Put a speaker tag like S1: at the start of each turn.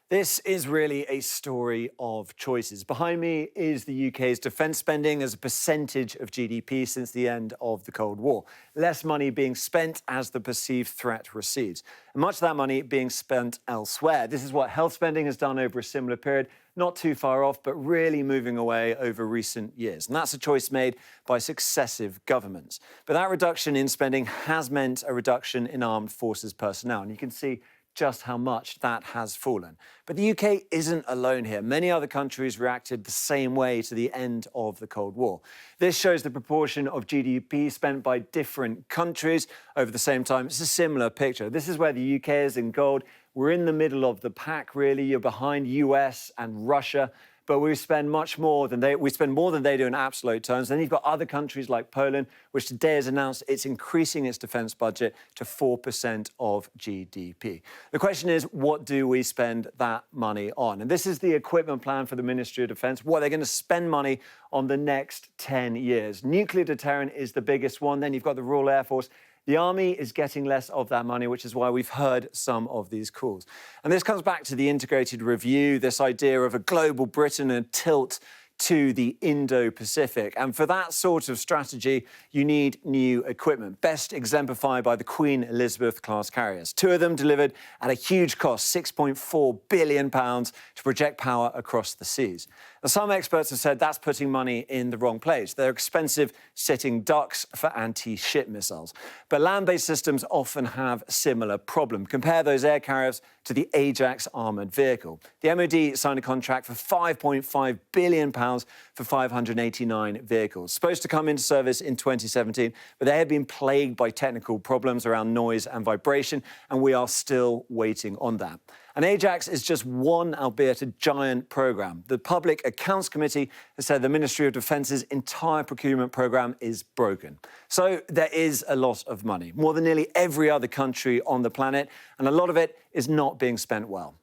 S1: This is really a story of choices. Behind me is the UK's defence spending as a percentage of GDP since the end of the Cold War. Less money being spent as the perceived threat recedes. And much of that money being spent elsewhere. This is what health spending has done over a similar period, not too far off, but really moving away over recent years. And that's a choice made by successive governments. But that reduction in spending has meant a reduction in armed forces personnel. And you can see just how much that has fallen. But the UK isn't alone here. Many other countries reacted the same way to the end of the Cold War. This shows the proportion of GDP spent by different countries over the same time. It's a similar picture. This is where the UK is in gold. We're in the middle of the pack, really. You're behind US and Russia. But we spend more than they do in absolute terms. Then you've got other countries like Poland, which today has announced it's increasing its defence budget to 4% of GDP. The question is, what do we spend that money on? And this is the equipment plan for the Ministry of Defence, what they're going to spend money on the next 10 years. Nuclear deterrent is the biggest one. Then you've got the Royal Air Force. The army is getting less of that money, which is why we've heard some of these calls. And this comes back to the integrated review, this idea of a global Britain and a tilt to the Indo-Pacific. And for that sort of strategy, you need new equipment, best exemplified by the Queen Elizabeth-class carriers. Two of them delivered at a huge cost, £6.4 billion, to project power across the seas. Now, some experts have said that's putting money in the wrong place. They're expensive sitting ducks for anti-ship missiles. But land-based systems often have a similar problem. Compare those air carriers to the Ajax armoured vehicle. The MOD signed a contract for £5.5 billion for 589 vehicles. Supposed to come into service in 2017, but they have been plagued by technical problems around noise and vibration, and we are still waiting on that. And Ajax is just one, albeit a giant programme. The Public Accounts Committee has said the Ministry of Defence's entire procurement programme is broken. So there is a lot of money, more than nearly every other country on the planet, and a lot of it is not being spent well.